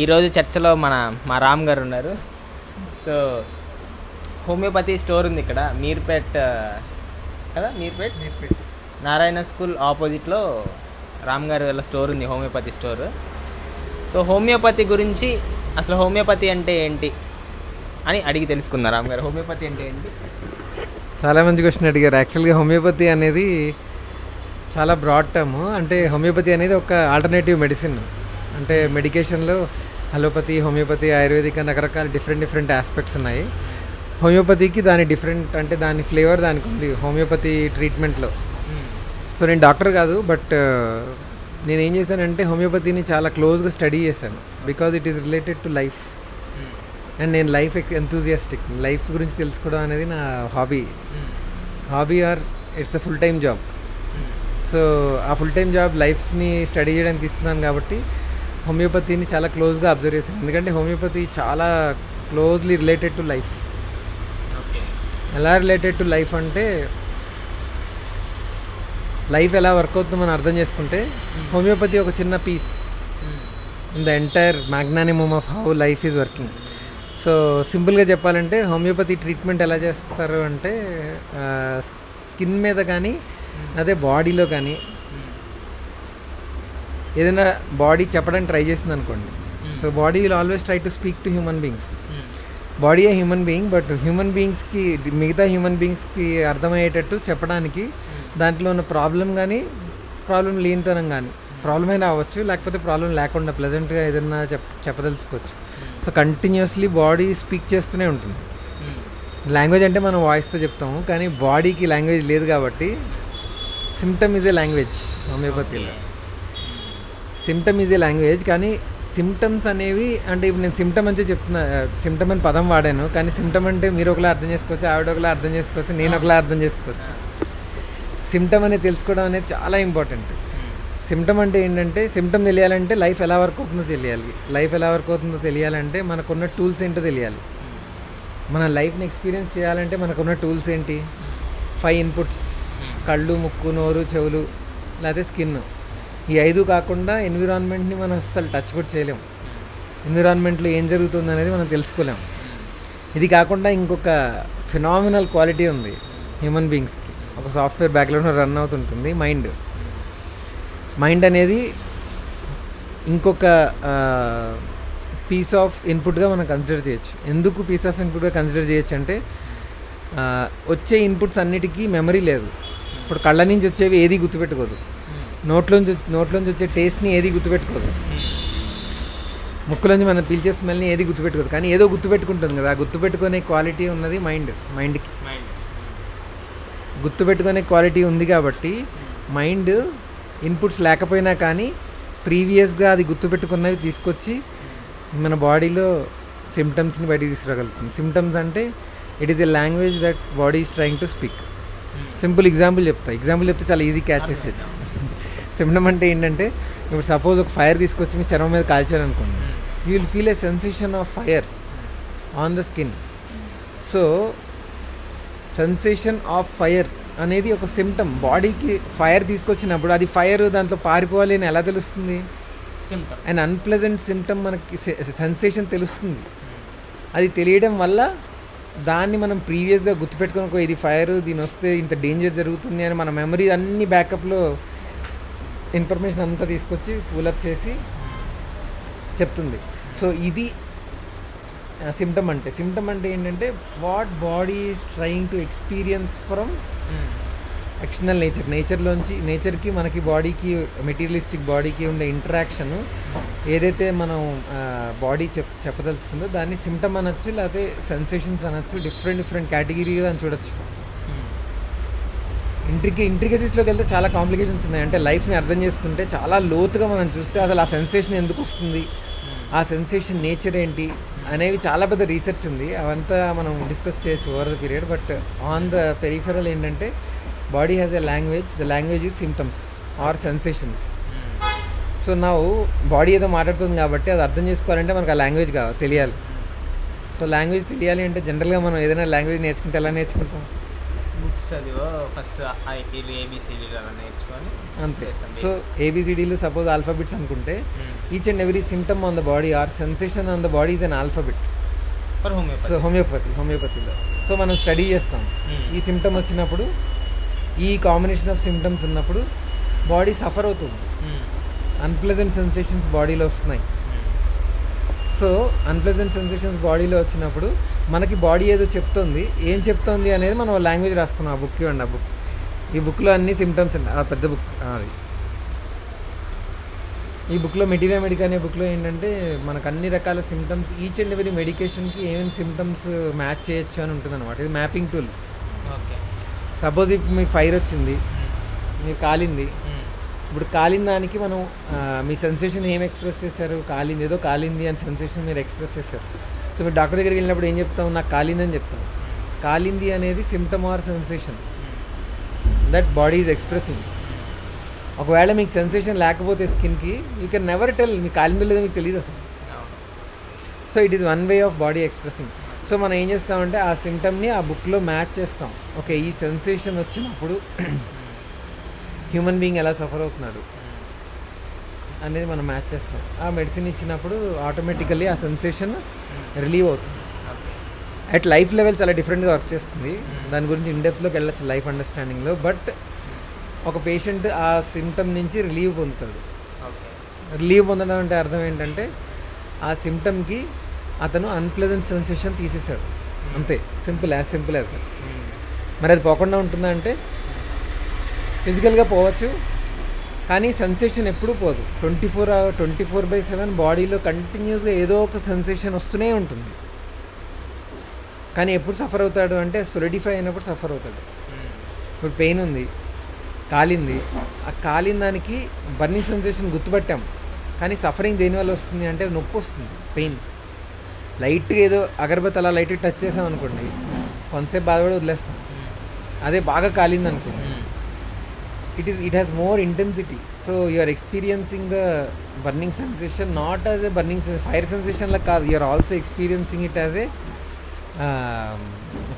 ఈరోజు చర్చలో మా రామ్ గారు ఉన్నారు. సో హోమియోపతి స్టోర్ ఉంది ఇక్కడ మీర్పేట్ కదా, మీర్పేట్ నారాయణ స్కూల్ ఆపోజిట్లో రామ్ గారు వాళ్ళ స్టోర్ ఉంది, హోమియోపతి స్టోర్. సో హోమియోపతి గురించి అసలు హోమియోపతి అంటే ఏంటి అని అడిగి తెలుసుకుందాం. రామ్ గారు, హోమియోపతి అంటే ఏంటి? చాలా మంచి క్వశ్చన్ అడిగారు. యాక్చువల్గా హోమియోపతి అనేది చాలా బ్రాడ్ టర్మ్. అంటే హోమియోపతి అనేది ఒక ఆల్టర్నేటివ్ మెడిసిన్. అంటే మెడికేషన్లో అలోపతి, హోమియోపతి, ఆయుర్వేదిక్ అని రకరకాల డిఫరెంట్ ఆస్పెక్ట్స్ ఉన్నాయి. హోమియోపతికి దాని డిఫరెంట్ అంటే దాని ఫ్లేవర్ దానికి ఉంది హోమియోపతి ట్రీట్మెంట్లో. సో నేను డాక్టర్ కాదు, బట్ నేను ఏం చేశానంటే హోమియోపతిని చాలా క్లోజ్గా స్టడీ చేశాను. Because it is related to life and నేను లైఫ్ ఎంతూజియాస్టిక్. లైఫ్ గురించి తెలుసుకోవడం అనేది నా hobby are it's a full time job. So ఆ ఫుల్ టైమ్ జాబ్ లైఫ్ని స్టడీ చేయడానికి తీసుకున్నాను కాబట్టి హోమియోపతిని చాలా క్లోజ్గా అబ్జర్వ్ చేశాను. ఎందుకంటే హోమియోపతి చాలా క్లోజ్లీ రిలేటెడ్ టు లైఫ్. ఎలా రిలేటెడ్ టు లైఫ్ అంటే లైఫ్ ఎలా వర్క్ అవుతుందో మనం అర్థం చేసుకుంటే హోమియోపతి ఒక చిన్న piece in the entire magnanimum of how life is working. So సింపుల్గా చెప్పాలంటే హోమియోపతి ట్రీట్మెంట్ ఎలా చేస్తారు అంటే స్కిన్ మీద కానీ అదే బాడీలో కానీ ఏదైనా బాడీ చెప్పడానికి ట్రై చేసింది అనుకోండి. So body will always try to speak to human beings. Body a human being, but human బీయింగ్స్కి మిగతా హ్యూమన్ బీయింగ్స్కి అర్థమయ్యేటట్టు చెప్పడానికి దాంట్లో ఉన్న ప్రాబ్లం కానీ ప్రాబ్లం లేనితనం కానీ ప్రాబ్లం అయినా అవ్వచ్చు, లేకపోతే ప్రాబ్లం లేకుండా ప్లెజెంట్గా ఏదైనా చెప్పదలుచుకోవచ్చు. సో కంటిన్యూస్లీ బాడీ స్పీక్ చేస్తూనే ఉంటుంది. లాంగ్వేజ్ అంటే మనం వాయిస్తో చెప్తాము, కానీ బాడీకి లాంగ్వేజ్ లేదు కాబట్టి సిమ్టమ్ ఈజ్ ఏ లాంగ్వేజ్. హోమియోపతిలో సిమ్టమ్ ఈజ్ ఏ లాంగ్వేజ్. కానీ సిమ్టమ్స్ అనేవి అంటే ఇప్పుడు నేను సిమ్టమ్ అంటే చెప్తున్నా, సిమ్టమ్ అని పదం వాడాను, కానీ సిమ్టమ్ అంటే మీరు ఒకలా అర్థం చేసుకోవచ్చు, ఆవిడ ఒకలా అర్థం చేసుకోవచ్చు, నేను ఒకలా అర్థం చేసుకోవచ్చు. సిమ్టమ్ అనేది తెలుసుకోవడం అనేది చాలా ఇంపార్టెంట్. సిమ్టమ్ అంటే ఏంటంటే సిమ్టమ్ తెలియాలంటే లైఫ్ ఎలా వర్క్ అవుతుందో తెలియాలి. లైఫ్ ఎలా వర్క్ అవుతుందో తెలియాలంటే మనకున్న టూల్స్ ఏంటో తెలియాలి. మన లైఫ్ని ఎక్స్పీరియన్స్ చేయాలంటే మనకున్న టూల్స్ ఏంటి? 5 ఇన్పుట్స్: కళ్ళు, ముక్కు, నోరు, చెవులు, లేకపోతే స్కిన్. ఈ 5 కాకుండా ఎన్విరాన్మెంట్ని మనం అస్సలు టచ్ కూడా చేయలేము. ఎన్విరాన్మెంట్లో ఏం జరుగుతుంది అనేది మనం తెలుసుకోలేము. ఇది కాకుండా ఇంకొక ఫినామినల్ క్వాలిటీ ఉంది హ్యూమన్ బీయింగ్స్కి. ఒక సాఫ్ట్వేర్ బ్యాక్గ్రౌండ్లో రన్ అవుతుంటుంది మైండ్ అనేది ఇంకొక పీస్ ఆఫ్ ఇన్పుట్గా మనం కన్సిడర్ చేయొచ్చు. ఎందుకు పీస్ ఆఫ్ ఇన్పుట్గా కన్సిడర్ చేయొచ్చు అంటే వచ్చే ఇన్పుట్స్ అన్నిటికీ మెమరీ లేదు. ఇప్పుడు కళ్ళ నుంచి వచ్చేవి ఏది గుర్తుపెట్టుకోదు, నోట్లోంచి వచ్చే టేస్ట్ని ఏది గుర్తుపెట్టుకోదు, ముక్కులోంచి మనం పీల్చే స్మెల్ని ఏది గుర్తుపెట్టుకోదు, కానీ ఏదో గుర్తుపెట్టుకుంటుంది కదా. ఆ గుర్తుపెట్టుకునే క్వాలిటీ ఉన్నది మైండ్కి. గుర్తుపెట్టుకునే క్వాలిటీ ఉంది కాబట్టి మైండ్ ఇన్పుట్స్ లేకపోయినా కానీ ప్రీవియస్గా అది గుర్తుపెట్టుకున్నవి తీసుకొచ్చి మన బాడీలో సిమ్టమ్స్ని బయటికి తీసుకురాగలుగుతుంది. సిమ్టమ్స్ అంటే it is a language that body is trying to speak. Simple example చెప్తే చాలా ఈజీ క్యాచ్ చేసేయచ్చు. సిమ్టమ్ అంటే ఏంటంటే ఇప్పుడు సపోజ్ ఒక ఫైర్ తీసుకొచ్చి మీ చర్మం మీద కాల్చారు అనుకోండి, you will feel a sensation of fire on the skin. So sensation of fire అనేది ఒక సిమ్టమ్. బాడీకి ఫైర్ తీసుకొచ్చినప్పుడు అది ఫైర్ దాంట్లో పారిపోవాలి అని ఎలా తెలుస్తుంది? అండ్ అన్ప్లెజెంట్ సిమ్టమ్ మనకి సెన్సేషన్ తెలుస్తుంది. అది తెలియడం వల్ల దాన్ని మనం ప్రీవియస్గా గుర్తుపెట్టుకుని ఇది ఫైర్, దీని వస్తే ఇంత డేంజర్ జరుగుతుంది అని మన మెమరీ అన్ని బ్యాకప్లో ఇన్ఫర్మేషన్ అంతా తీసుకొచ్చి పూలప్ చేసి చెప్తుంది. సో ఇది సిమ్టమ్ అంటే ఏంటంటే what body is trying to experience from external నేచర్కి మనకి బాడీకి మెటీరియలిస్టిక్ బాడీకి ఉండే ఇంటరాక్షన్ ఏదైతే మనం బాడీ చెప్పదలుచుకుందో దాన్ని సిమ్టమ్ అనొచ్చు, లేకపోతే సెన్సేషన్స్ అనొచ్చు. డిఫరెంట్ కేటగిరీగా దాన్ని చూడొచ్చు. ఇంట్రికసీస్లోకి వెళ్తే చాలా కాంప్లికేషన్స్ ఉన్నాయి. అంటే లైఫ్ని అర్థం చేసుకుంటే చాలా లోతుగా మనం చూస్తే అసలు ఆ సెన్సేషన్ ఎందుకు వస్తుంది, ఆ సెన్సేషన్ నేచర్ ఏంటి అనేవి చాలా పెద్ద రీసెర్చ్ ఉంది. అవంతా మనం డిస్కస్ చేయొచ్చు over the period. But on the peripheral ఏంటంటే body has a language. The language is symptoms or sensations. So నా బాడీ ఏదో మాట్లాడుతుంది కాబట్టి అది అర్థం చేసుకోవాలంటే మనకు ఆ లాంగ్వేజ్ తెలియాలి. సో లాంగ్వేజ్ తెలియాలి అంటే జనరల్గా మనం ఏదైనా లాంగ్వేజ్ నేర్చుకుంటే ఎలా నేర్చుకుంటాం? బుక్స్ చదివో ఫస్ట్ వీళ్ళు ఏబిసిడీలు అలా నేర్చుకొని అంతే. సో ఏబిసిడీలు సపోజ్ ఆల్ఫాబెట్స్ అనుకుంటే each and every symptom on the body or sensation on the body is an alphabet. So హోమియోపతిలో సో మనం స్టడీ చేస్తాం. ఈ సిమ్టమ్ వచ్చినప్పుడు, ఈ కాంబినేషన్ ఆఫ్ సిమ్టమ్స్ ఉన్నప్పుడు బాడీ సఫర్ అవుతుంది, అన్ప్లెజెంట్ సెన్సేషన్స్ బాడీలో వస్తున్నాయి. సో అన్ప్లెజెంట్ సెన్సేషన్స్ బాడీలో వచ్చినప్పుడు మనకి బాడీ ఏదో చెప్తుంది, ఏం చెప్తుంది అనేది మనం లాంగ్వేజ్ రాసుకున్నాం. ఆ బుక్ ఇవ్వండి, ఆ బుక్. ఈ బుక్లో అన్ని సిమ్టమ్స్ అండి, ఆ పెద్ద బుక్ అది. ఈ బుక్లో మెటీరియల్ మెడికా అనే బుక్లో ఏంటంటే మనకు అన్ని రకాల సిమ్టమ్స్, ఈచ్ అండ్ ఎవరీ మెడికేషన్కి ఏమేమి సిమ్టమ్స్ మ్యాచ్ చేయొచ్చు అని ఉంటుంది అనమాట. ఇది మ్యాపింగ్ టూల్. సపోజ్ ఇప్పుడు మీకు ఫైర్ వచ్చింది, మీకు కాలింది. ఇప్పుడు కాలిన దానికి మనం మీ సెన్సేషన్ ఏం ఎక్స్ప్రెస్ చేశారు, కాలింది, ఏదో కాలింది అని సెన్సేషన్ మీరు ఎక్స్ప్రెస్ చేశారు. సో మీరు డాక్టర్ దగ్గరికి వెళ్ళినప్పుడు ఏం చెప్తాం, నాకు కాలిందని చెప్తాం. కాలింది అనేది symptom or sensation that body is expressing. ఒకవేళ మీకు సెన్సేషన్ లేకపోతే స్కిన్కి యూ కెన్ నెవర్ టెల్ మీకు కాలిందో లేదో మీకు తెలియదు అసలు. So it is one way of body expressing. So మనం ఏం చేస్తామంటే ఆ సిమ్టమ్ని ఆ బుక్లో మ్యాచ్ చేస్తాం. ఓకే, ఈ సెన్సేషన్ వచ్చినప్పుడు హ్యూమన్ బీయింగ్ ఎలా సఫర్ అవుతున్నాడు అనేది మనం మ్యాచ్ చేస్తాం. ఆ మెడిసిన్ ఇచ్చినప్పుడు ఆటోమేటికల్లీ ఆ సెన్సేషన్ రిలీవ్ అవుతుంది. అట్ లైఫ్ లెవెల్ చాలా డిఫరెంట్గా వర్క్ చేస్తుంది. దాని గురించి ఇన్డెప్త్లోకి వెళ్ళచ్చు లైఫ్ అండర్స్టాండింగ్లో. బట్ ఒక పేషెంట్ ఆ సిమ్టమ్ నుంచి రిలీవ్ పొందుతాడు. రిలీవ్ పొందడం అంటే అర్థం ఏంటంటే ఆ సిమ్టమ్కి అతను అన్ప్లెజెంట్ సెన్సేషన్ తీసేశాడు, అంతే. Simple as that. మరి అది పోకుండా ఉంటుందా అంటే ఫిజికల్గా పోవచ్చు, కానీ సెన్సేషన్ ఎప్పుడూ పోదు. 24/7 బాడీలో కంటిన్యూస్గా ఏదో ఒక సెన్సేషన్ వస్తూనే ఉంటుంది. కానీ ఎప్పుడు సఫర్ అవుతాడు అంటే సొలిడిఫై అయినప్పుడు సఫర్ అవుతాడు. ఇప్పుడు పెయిన్ ఉంది, కాలింది, ఆ కాలిన దానికి బర్నింగ్ సెన్సేషన్ గుర్తుపట్టాం, కానీ సఫరింగ్ దేనివల్ల వస్తుంది అంటే నొప్పి వస్తుంది, పెయిన్. లైట్గా ఏదో అగరబత్తి అలా లైట్గా టచ్ చేసాం అనుకోండి, కొంతసేపు బాధ కూడా వదిలేస్తాం. అదే బాగా కాలింది అనుకోండి, it has more intensity. So you are experiencing the burning sensation not as a burning fire sensation like kaadu, you are also experiencing it as a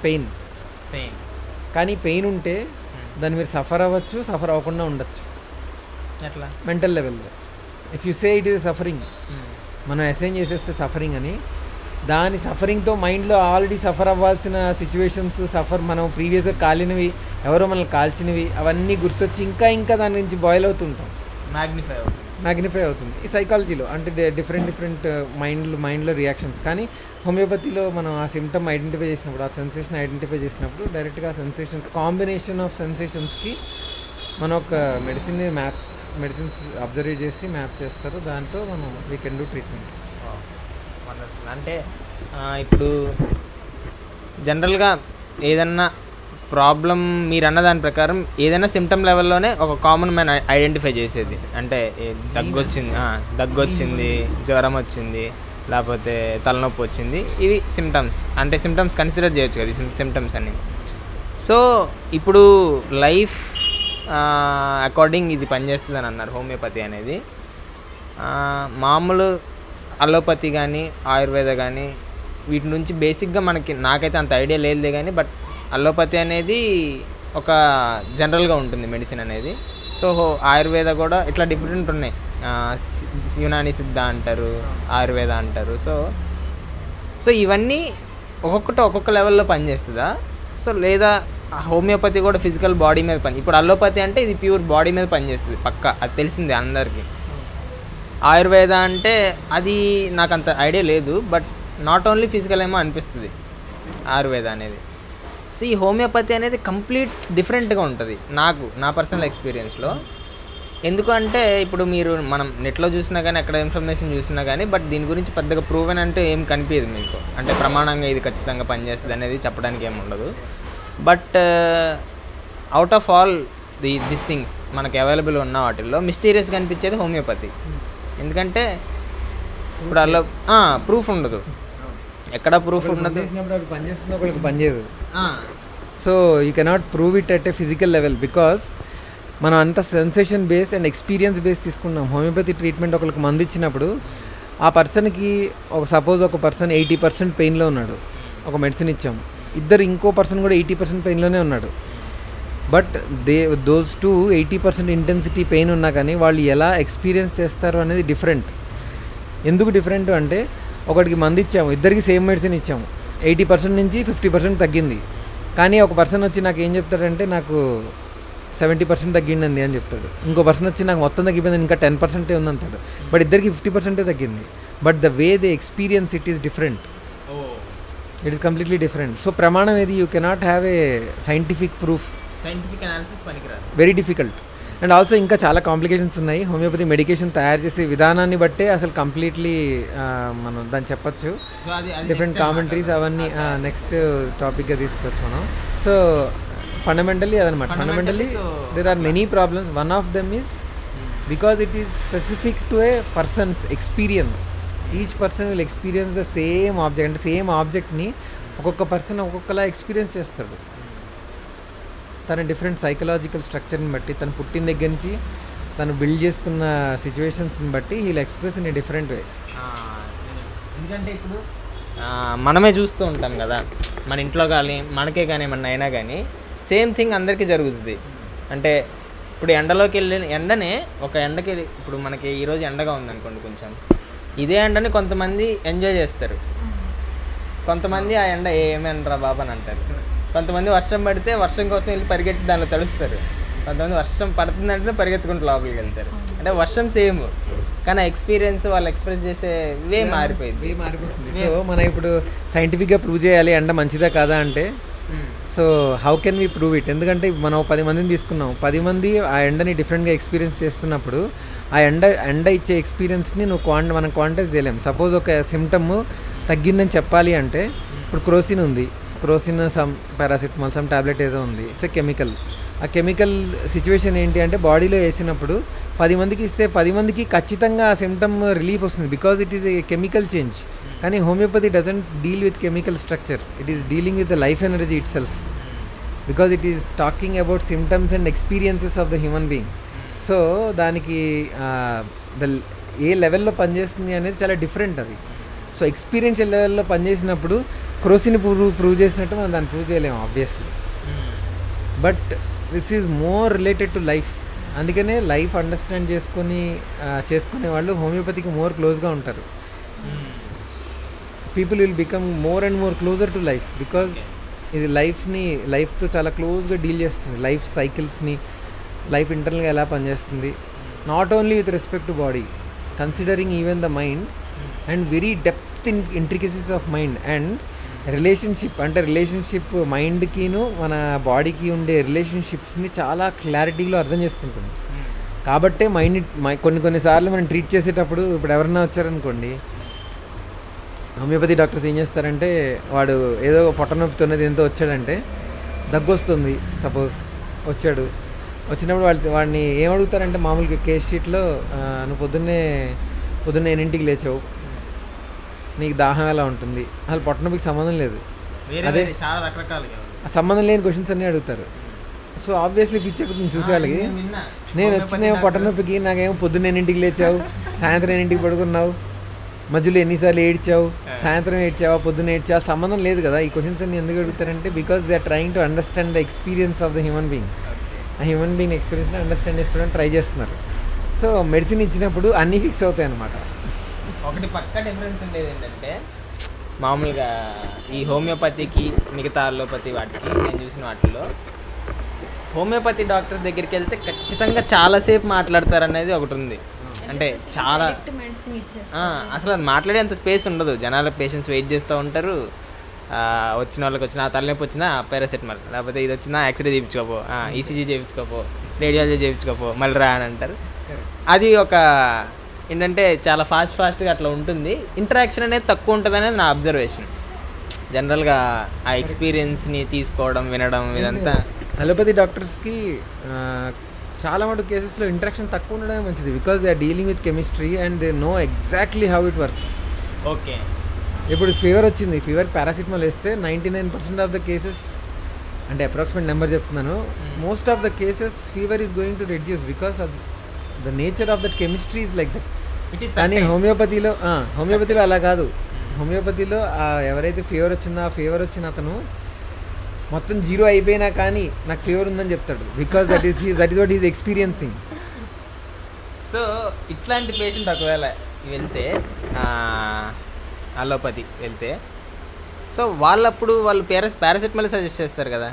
pain. కానీ పెయిన్ ఉంటే దాన్ని మీరు సఫర్ అవ్వచ్చు, సఫర్ అవ్వకుండా ఉండొచ్చు. ఎట్లా? మెంటల్ లెవెల్లో. If you say it is suffering, మనం అసైన్ చేసేస్తే సఫరింగ్ అని, దాని సఫరింగ్తో మైండ్లో ఆల్రెడీ సఫర్ అవ్వాల్సిన సిచ్యువేషన్స్, మనం ప్రీవియస్గా కాలినవి, ఎవరో మనల్ని కాల్చినవి, అవన్నీ గుర్తొచ్చి ఇంకా దాని నుంచి బాయిల్ అవుతుంటాం, మ్యాగ్నిఫై అవుతుంది. ఈ సైకాలజీలో అంటే డిఫరెంట్ మైండ్లో రియాక్షన్స్. కానీ హోమియోపతిలో మనం ఆ సిమ్టమ్ ఐడెంటిఫై చేసినప్పుడు, ఆ సెన్సేషన్ ఐడెంటిఫై చేసినప్పుడు డైరెక్ట్గా సెన్సేషన్ కాంబినేషన్ ఆఫ్ సెన్సేషన్స్కి మనం ఒక మెడిసిన్స్ అబ్జర్వ్ చేసి మ్యాప్ చేస్తారు. దాంతో మనం వీ కెన్ డూ ట్రీట్మెంట్. అంటే ఇప్పుడు జనరల్గా ఏదన్నా ప్రాబ్లం మీరు అన్న దాని ప్రకారం ఏదైనా సిమ్టమ్ లెవెల్లోనే ఒక కామన్ మ్యాన్ ఐడెంటిఫై చేసేది. అంటే దగ్గొచ్చింది, జ్వరం వచ్చింది, లేకపోతే తలనొప్పి వచ్చింది, ఇవి సిమ్టమ్స్. అంటే సిమ్టమ్స్ కన్సిడర్ చేయొచ్చు కదా సిమ్టమ్స్ అని. సో ఇప్పుడు లైఫ్ అకార్డింగ్ ఇది పనిచేస్తుంది అని అన్నారు హోమియోపతి అనేది. మామూలు అలోపతి కానీ ఆయుర్వేద కానీ వీటి నుంచి బేసిక్గా నాకైతే అంత ఐడియా లేదులే కానీ, బట్ అలోపతి అనేది ఒక జనరల్గా ఉంటుంది మెడిసిన్ అనేది. సో ఆయుర్వేద కూడా ఇట్లా డిఫరెంట్ ఉన్నాయి. యునాని సిద్ధ అంటారు, ఆయుర్వేద అంటారు. సో ఇవన్నీ ఒక్కొక్క లెవెల్లో పనిచేస్తుందా? సో లేదా హోమియోపతి కూడా ఫిజికల్ బాడీ మీద ఇప్పుడు అలోపతి అంటే ఇది ప్యూర్ బాడీ మీద పనిచేస్తుంది పక్కా, అది తెలిసిందే అందరికీ. ఆయుర్వేద అంటే అది నాకు అంత ఐడియా లేదు, బట్ నాట్ ఓన్లీ ఫిజికల్ ఏమో అనిపిస్తుంది ఆయుర్వేద అనేది. సో ఈ హోమియోపతి అనేది కంప్లీట్ డిఫరెంట్గా ఉంటుంది నా పర్సనల్ ఎక్స్పీరియన్స్లో. ఎందుకంటే ఇప్పుడు మనం నెట్లో చూసినా కానీ, ఎక్కడ ఇన్ఫర్మేషన్ చూసినా కానీ, బట్ దీని గురించి పెద్దగా ప్రూవెన్ అంటే ఏం కనిపించదు మీకు. అంటే ప్రమాణంగా ఇది ఖచ్చితంగా పనిచేస్తుంది అనేది చెప్పడానికి ఏమి ఉండదు. But out of all this things మనకు అవైలబుల్ ఉన్న వాటిల్లో మిస్టీరియస్గా అనిపించేది హోమియోపతి. ఎందుకంటే ఇప్పుడు అలా ప్రూఫ్ ఉండదు, ఎక్కడ ప్రూఫ్ ఉండదు. పనిచేస్తుంది, ఒకరికి పనిచేయదు. So you cannot prove it at a physical level, because మనం అంత sensation base and experience base తీసుకున్నాం. హోమియోపతి ట్రీట్మెంట్ ఒకరికి మందు ఇచ్చినప్పుడు ఆ పర్సన్కి సపోజ్ ఒక పర్సన్ 80% పెయిన్లో ఉన్నాడు, ఒక మెడిసిన్ ఇచ్చాం. ఇంకో పర్సన్ కూడా 80% పెయిన్లోనే ఉన్నాడు. బట్ దోస్ 80% ఇంటెన్సిటీ పెయిన్ ఉన్నా కానీ వాళ్ళు ఎలా ఎక్స్పీరియన్స్ చేస్తారు అనేది డిఫరెంట్. ఎందుకు డిఫరెంట్ అంటే ఒకటికి మంది ఇచ్చాము, ఇద్దరికి సేమ్ మెడిసిన్ ఇచ్చాము, 80% నుంచి 50% తగ్గింది. కానీ ఒక పర్సన్ వచ్చి నాకు ఏం చెప్తాడంటే నాకు 70% తగ్గిందండి అని చెప్తాడు. ఇంకో పర్సన్ వచ్చి నాకు మొత్తం తగ్గిపోయింది, ఇంకా 10% ఉందంటాడు. బట్ ఇద్దరికి 50% తగ్గింది. But the way they experience it is different. It is completely different. So ప్రమాణం ఏది, you cannot have a scientific proof, scientific analysis పనికిరాదు, వెరీ డిఫికల్ట్. అండ్ ఆల్సో ఇంకా చాలా కాంప్లికేషన్స్ ఉన్నాయి. హోమియోపతి మెడికేషన్ తయారు చేసే విధానాన్ని బట్టే అసలు కంప్లీట్లీ మనం దాన్ని చెప్పచ్చు. డిఫరెంట్ కామెంటరీస్ అవన్నీ నెక్స్ట్ టాపిక్గా తీసుకోవచ్చు మనం. సో ఫండమెంటల్లీ అదనమాట. Fundamentally there are many problems. One of them is because it is specific to a persons experience. Each person will experience the same object. అంటే సేమ్ ఆబ్జెక్ట్ని ఒక్కొక్క పర్సన్ ఒక్కొక్కలా experience చేస్తాడు. తన డిఫరెంట్ సైకలాజికల్ స్ట్రక్చర్ని బట్టి, తను పుట్టిన దగ్గర నుంచి తను బిల్డ్ చేసుకున్న సిచ్యువేషన్స్ని బట్టి he'll express in a different way. ఎందుకంటే ఇప్పుడు మనమే చూస్తూ ఉంటాం కదా, మన ఇంట్లో కానీ మనకే కానీ ఏమన్నా అయినా కానీ సేమ్ థింగ్ అందరికీ జరుగుతుంది. అంటే ఇప్పుడు ఎండలోకి వెళ్ళిన ఎండనే ఒక ఎండకి, ఇప్పుడు మనకి ఈరోజు ఎండగా ఉందనుకోండి, కొంచెం ఇదే ఎండని కొంతమంది ఎంజాయ్ చేస్తారు, కొంతమంది ఆ ఎండ ఏమేనరా బాబా అని అంటారు, కొంతమంది వర్షం పడితే వర్షం కోసం వెళ్ళి పరిగెత్తి దానిలో తడుస్తారు, కొంతమంది వర్షం పడుతుందంటే పరిగెత్తుకుంటూ లోపలికి వెళ్తారు. అంటే వర్షం సేమ్ కానీ ఎక్స్పీరియన్స్ వాళ్ళు ఎక్స్ప్రెస్ చేసే వే మారిపోయింది. సో మనం ఇప్పుడు సైంటిఫిక్గా ప్రూవ్ చేయాలి ఎండ మంచిదా కాదా అంటే, so how can we prove it? ఎందుకంటే మనం 10 మందిని తీసుకున్నాం, 10 మంది ఆ ఎండని డిఫరెంట్గా ఎక్స్పీరియన్స్ చేస్తున్నప్పుడు ఆ ఎండ ఇచ్చే ఎక్స్పీరియన్స్ని మనం క్వాంటైజ్ చేయలేము. సపోజ్ ఒక సిమ్టమ్ తగ్గిందని చెప్పాలి అంటే, ఇప్పుడు క్రోసిన్ ఉంది, Crocin some paracetamol some tablet ఏదో ఉంది, ఇట్స్ ఎ కెమికల్. ఆ కెమికల్ సిచ్యువేషన్ ఏంటి అంటే బాడీలో వేసినప్పుడు 10 మందికి ఇస్తే 10 మందికి ఖచ్చితంగా ఆ సిమ్టమ్ రిలీఫ్ వస్తుంది, because it is a chemical change. కానీ homeopathy doesn't deal with chemical structure, it is dealing with the life energy itself, because it is talking about symptoms and experiences of the human being. So దానికి ఏ లెవెల్లో పనిచేస్తుంది అనేది చాలా different అది. So experiential లెవెల్లో పనిచేసినప్పుడు క్రోసిని prove చేసినట్టు మనం దాన్ని ప్రూవ్ చేయలేము obviously. But this is more related to life. అందుకనే లైఫ్ అండర్స్టాండ్ చేసుకునే వాళ్ళు హోమియోపతికి మోర్ క్లోజ్గా ఉంటారు. People will become more and more closer to life, because ఇది లైఫ్తో చాలా క్లోజ్గా డీల్ చేస్తుంది. లైఫ్ సైకిల్స్ని, లైఫ్ ఇంటర్నల్గా ఎలా పనిచేస్తుంది, not only with respect to body, considering even the mind and very depth intricacies of mind and relationship. అంటే relationship మైండ్కిను మన బాడీకి ఉండే రిలేషన్షిప్స్ని చాలా క్లారిటీలో అర్థం చేసుకుంటుంది. కాబట్టే కొన్నిసార్లు మనం ట్రీట్ చేసేటప్పుడు, ఇప్పుడు ఎవరన్నా వచ్చారనుకోండి, హోమియోపతి డాక్టర్స్ ఏం చేస్తారంటే, వాడు ఏదో పొట్ట నొప్పుతున్నది ఎంతో వచ్చాడంటే, దగ్గు వస్తుంది సపోజ్, వచ్చినప్పుడు వాడిని ఏం అడుగుతారంటే, మామూలుగా కేస్ షీట్లో నువ్వు పొద్దున్నే 8ంటికి లేచావు, నీకు దాహం ఎలా ఉంటుంది, అసలు పొట్ట నొప్పికి సంబంధం లేదు, అదే చాలా రకరకాలుగా సంబంధం లేని క్వశ్చన్స్ అన్నీ అడుగుతారు. సో ఆబ్వియస్లీ పిచ్చెక్కుతుంది చూసే వాళ్ళకి. నేను వచ్చిందేమో పొట్ట నొప్పికి, నాకేమో పొద్దున్న 8ంటికి లేచావు, సాయంత్రం 8ంటికి పడుకున్నావు, మధ్యలో ఎన్నిసార్లు ఏడ్చావు, సాయంత్రం ఏడ్చావా, పొద్దున్న ఏడ్చావా, సంబంధం లేదు కదా. ఈ క్వశ్చన్స్ అన్ని ఎందుకు అడుగుతారంటే, because they are trying to understand the experience of the human being. ఆ హ్యూమన్ బీయింగ్ ఎక్స్పీరియన్స్ని అండర్స్టాండ్ చేసుకోవడానికి ట్రై చేస్తున్నారు. సో మెడిసిన్ ఇచ్చినప్పుడు అన్నీ ఫిక్స్ అవుతాయి అన్నమాట. ఒకటి పక్క డిఫరెన్స్ ఉండేది ఏంటంటే, మామూలుగా ఈ హోమియోపతికి మిగతా అలోపతి వాటికి నేను చూసిన వాటిల్లో, హోమియోపతి డాక్టర్ దగ్గరికి వెళ్తే ఖచ్చితంగా చాలాసేపు మాట్లాడతారు అనేది ఒకటి ఉంది. అంటే చాలా అసలు అది మాట్లాడేంత స్పేస్ ఉండదు. జనాల పేషెంట్స్ వెయిట్ చేస్తూ ఉంటారు. వచ్చిన వాళ్ళకి వచ్చిన తలనొప్పి వచ్చినా పారాసెటమాల్, లేకపోతే ఇది వచ్చినా ఎక్స్రే చేయించుకోపో, ఈసీజీ చేయించుకోపో, రేడియాలజీ చేయించుకోపో, మళ్ళీ రా అని అంటారు. అది ఒక ఏంటంటే చాలా ఫాస్ట్గా అట్లా ఉంటుంది. ఇంటరాక్షన్ అనేది తక్కువ ఉంటుంది అనేది నా అబ్జర్వేషన్. జనరల్గా ఆ ఎక్స్పీరియన్స్ని తీసుకోవడం, వినడం, ఇదంతా అలోపతి డాక్టర్స్కి చాలా మటుకు కేసెస్లో ఇంటరాక్షన్ తక్కువ ఉండడమే మంచిది, because they are dealing with chemistry and they know exactly how it works. Okay, ఇప్పుడు ఫీవర్ వచ్చింది, ఫీవర్ పారాసిటమాల్ వేస్తే 99% ఆఫ్ ద కేసెస్, అంటే అప్రాక్సిమేట్ నెంబర్ చెప్తున్నాను, most of the cases fever is going to reduce because the nature of that chemistry is like that. కానీ హోమియోపతిలో అలా కాదు. హోమియోపతిలో ఎవరైతే ఫీవర్ వచ్చిందో ఆ ఫీవర్ వచ్చిన అతను మొత్తం 0 అయిపోయినా కానీ నాకు ఫీవర్ ఉందని చెప్తాడు, because that is what is experiencing. So ఇట్లాంటి పేషెంట్ ఒకవేళ వెళ్తే అలోపతి వెళ్తే, సో వాళ్ళప్పుడు వాళ్ళు పారాసెటమాల్ సజెస్ట్ చేస్తారు కదా,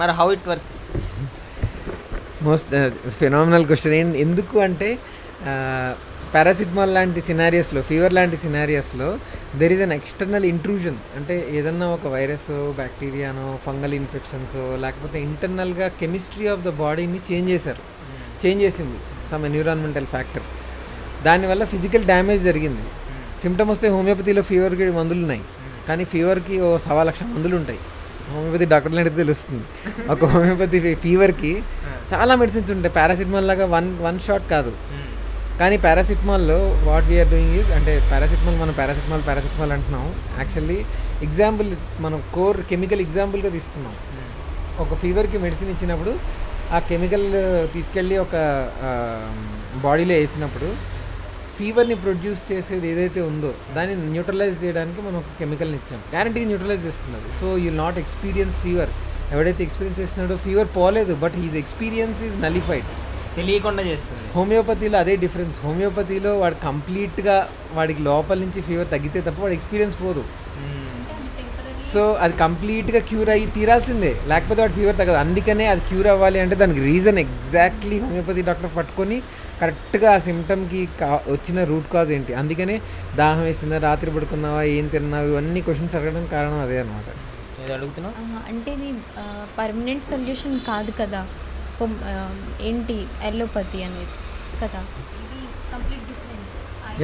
మరి how it works? Most phenomenal question. ఎందుకు అంటే పారాసిటమాల్ లాంటి సినారియస్లో, ఫీవర్ లాంటి సినారియస్లో there is an external intrusion. అంటే ఏదన్నా ఒక వైరస్, బ్యాక్టీరియానో, ఫంగల్ ఇన్ఫెక్షన్సో, లేకపోతే ఇంటర్నల్గా కెమిస్ట్రీ ఆఫ్ ద బాడీని చేంజ్ చేసింది సమ్ ఎన్విరాన్మెంటల్ ఫ్యాక్టర్. దానివల్ల ఫిజికల్ డ్యామేజ్ జరిగింది. సిమ్టమ్ వస్తే హోమియోపతిలో ఫీవర్కి మందులు ఉన్నాయి, కానీ ఫీవర్కి 1,00,000 మందులు ఉంటాయి. హోమియోపతి డాక్టర్లు అడిగితే తెలుస్తుంది. ఒక హోమియోపతి ఫీవర్కి చాలా మెడిసిన్స్ ఉంటాయి. పారాసిటమాల్ లాగా వన్ షాట్ కాదు. కానీ పారాసిటమాల్లో వాట్ వీఆర్ డూయింగ్ ఈజ్, అంటే మనం పారాసిటమాల్ అంటున్నాం. యాక్చువల్లీ ఎగ్జాంపుల్ మనం కోర్ కెమికల్ ఎగ్జాంపుల్గా తీసుకున్నాం. ఒక ఫీవర్కి మెడిసిన్ ఇచ్చినప్పుడు ఆ కెమికల్ తీసుకెళ్ళి ఒక బాడీలో వేసినప్పుడు ఫీవర్ని ప్రొడ్యూస్ చేసేది ఏదైతే ఉందో దాన్ని న్యూట్రలైజ్ చేయడానికి మనం ఒక కెమికల్ని ఇచ్చాం. గ్యారంటీగా న్యూట్రలైజ్ చేస్తున్నది. So you not experience fever. ఎవడైతే ఎక్స్పీరియన్స్ చేస్తున్నాడో ఫీవర్ పోలేదు, but his experience is nullified. తెలియకుండా చేస్తుంది. హోమియోపతిలో అదే డిఫరెన్స్. హోమియోపతిలో వాడు కంప్లీట్గా వాడికి లోపల నుంచి ఫీవర్ తగ్గితే తప్ప వాడు ఎక్స్పీరియన్స్ పోదు. సో అది కంప్లీట్గా క్యూర్ అయ్యి తీరాల్సిందే, లేకపోతే వాడు ఫీవర్ తగ్గదు. అందుకనే అది క్యూర్ అవ్వాలి అంటే దానికి రీజన్ ఎగ్జాక్ట్లీ హోమియోపతి డాక్టర్ పట్టుకొని కరెక్ట్గా ఆ సిమ్టమ్కి వచ్చిన రూట్ కాజ్ ఏంటి. అందుకనే దాహం వేసిందా, రాత్రి పడుకున్నావా, ఏం తిన్నావు, ఇవన్నీ క్వశ్చన్స్ అడగడానికి కారణం అదే అనమాట. అంటే ఇది పర్మనెంట్ సొల్యూషన్ కాదు కదా ఏంటి అలోపతి అనేది కదా, కంప్లీట్ డిఫరెంట్.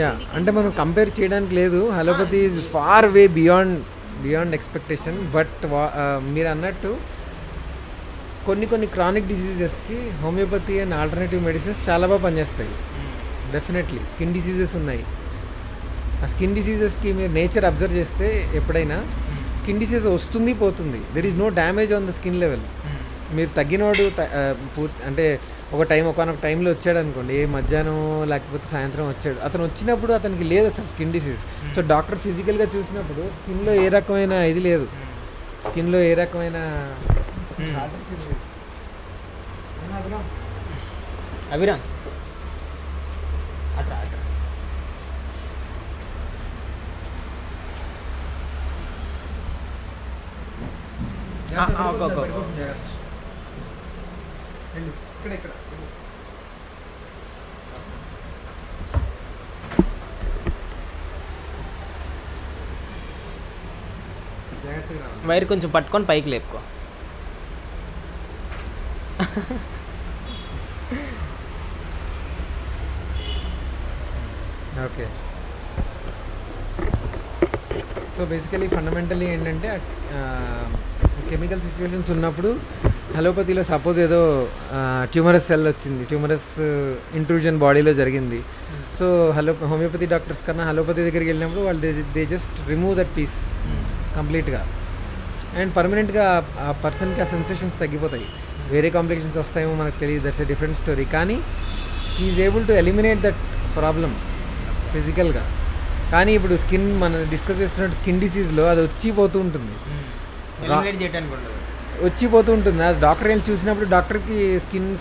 యా, అంటే మనం కంపేర్ చేయడానికి లేదు. Allopathy is far way beyond expectation. But మీరు అన్నట్టు కొన్ని క్రానిక్ డిసీజెస్కి హోమియోపతి అండ్ ఆల్టర్నేటివ్ మెడిసిన్స్ చాలా బాగా పనిచేస్తాయి. డెఫినెట్లీ స్కిన్ డిసీజెస్ ఉన్నాయి. ఆ స్కిన్ డిసీజెస్కి మీరు నేచర్ అబ్జర్వ్ చేస్తే ఎప్పుడైనా స్కిన్ డిసీజ్ వస్తుంది, పోతుంది. There is no damage on the skin level. మీరు తగ్గినోడు అంటే ఒకనొక టైంలో వచ్చాడు అనుకోండి, ఏ మధ్యాహ్నం లేకపోతే సాయంత్రం వచ్చాడు, అతను వచ్చినప్పుడు అతనికి లేదు అసలు స్కిన్ డిసీజ్. సో డాక్టర్ ఫిజికల్గా చూసినప్పుడు స్కిన్లో ఏ రకమైన ఇది లేదు, స్కిన్లో ఏ రకమైన అభిరామ్ అట్రా ఇక్కడ వైర్ కొంచెం పట్టుకొని పైకి లేపుకో. ఓకే. సో బేసికలీ ఫండమెంటలీ ఏంటంటే కెమికల్ సిచ్యువేషన్స్ ఉన్నప్పుడు అలోపతిలో సపోజ్ ఏదో ట్యూమరస్ సెల్ వచ్చింది, ట్యూమరస్ ఇంట్రూజన్ బాడీలో జరిగింది. సో హోమియోపతి డాక్టర్స్ కన్నా అలోపతి దగ్గరికి వెళ్ళినప్పుడు వాళ్ళు they just remove that piece కంప్లీట్గా అండ్ పర్మనెంట్గా ఆ పర్సన్కి ఆ సెన్సేషన్స్ తగ్గిపోతాయి. వేరే కాంప్లికేషన్స్ వస్తాయేమో మనకు తెలియదు, దట్స్ ఎ డిఫరెంట్ స్టోరీ. కానీ is able to eliminate that problem ఫిజికల్గా. కానీ ఇప్పుడు స్కిన్ మనం డిస్కస్ చేస్తున్నట్టు స్కిన్ డిసీజ్లో అది వచ్చిపోతూ ఉంటుంది, వచ్చిపోతూ ఉంటుంది. అది డాక్టర్ వెళ్ళి చూసినప్పుడు డాక్టర్కి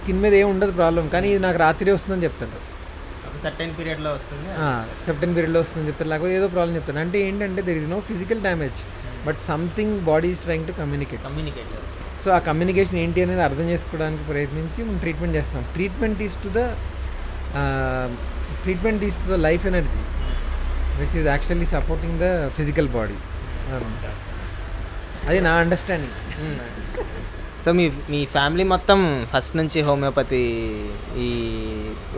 స్కిన్ మీద ఏమి ఉండదు ప్రాబ్లం, కానీ ఇది నాకు రాత్రి వస్తుందని చెప్తాడు, సర్టెన్ పీరియడ్లో వస్తుంది, సర్టెన్ పీరియడ్లో వస్తుందని చెప్తారు, లేకపోతే ఏదో ప్రాబ్లం చెప్తాను. అంటే ఏంటంటే there is no physical damage, but something body is trying to communicate. So ఆ కమ్యూనికేషన్ ఏంటి అనేది అర్థం చేసుకోవడానికి ప్రయత్నించి మనం ట్రీట్మెంట్ చేస్తాం. Treatment is to the life energy which is actually supporting the physical body. అది నా అండర్స్టాండింగ్. సో మీ ఫ్యామిలీ మొత్తం ఫస్ట్ నుంచి హోమియోపతి ఈ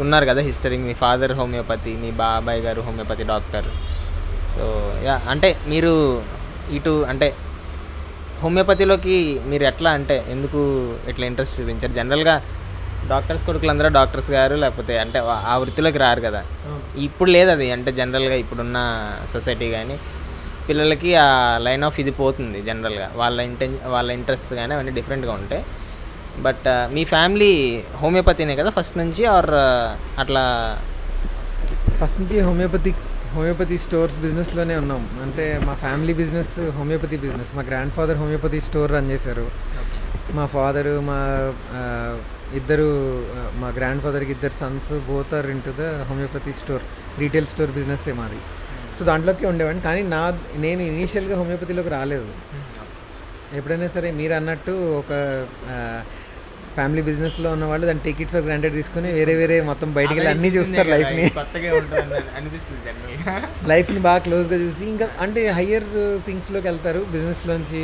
ఉన్నారు కదా హిస్టరీ. మీ ఫాదర్ హోమియోపతి, మీ బాబాయ్ గారు హోమియోపతి డాక్టర్. సో యా, అంటే మీరు ఇటు అంటే హోమియోపతిలోకి మీరు ఎట్లా అంటే ఎందుకు ఎట్లా ఇంట్రెస్ట్ చూపించారు? జనరల్గా డాక్టర్స్ కొడుకులు అందరూ డాక్టర్స్ గారు లేకపోతే అంటే ఆ వృత్తిలోకి రారు కదా. ఇప్పుడు లేదు అది, అంటే జనరల్గా ఇప్పుడున్న సొసైటీ కానీ పిల్లలకి ఆ లైన్ ఆఫ్ ఇది పోతుంది జనరల్గా, వాళ్ళ ఇంట్రెస్ట్ కానీ అవన్నీ డిఫరెంట్గా ఉంటాయి. బట్ మీ ఫ్యామిలీ హోమియోపతినే కదా ఫస్ట్ నుంచి, ఆర్ అట్లా? ఫస్ట్ నుంచి హోమియోపతి స్టోర్స్ బిజినెస్లోనే ఉన్నాం. అంటే మా ఫ్యామిలీ బిజినెస్ హోమియోపతి బిజినెస్. మా grandfather homeopathy store run చేశారు. మా ఫాదరు మా గ్రాండ్ ఫాదర్కి 2 sons both are into the homeopathy store, retail store business మాది. సో దాంట్లోకి ఉండేవాడిని. కానీ నేను ఇనీషియల్గా హోమియోపతిలోకి రాలేదు. ఎప్పుడైనా సరే మీరు అన్నట్టు ఒక ఫ్యామిలీ బిజినెస్లో ఉన్న వాళ్ళు దాన్ని టేక్ ఇట్ ఫర్ గ్రాంటెడ్ తీసుకుని వేరే మొత్తం బయటికి వెళ్ళి అన్నీ చూస్తారు. లైఫ్ని బాగా క్లోజ్గా చూసి ఇంకా అంటే హయ్యర్ థింగ్స్లోకి వెళ్తారు. బిజినెస్లోంచి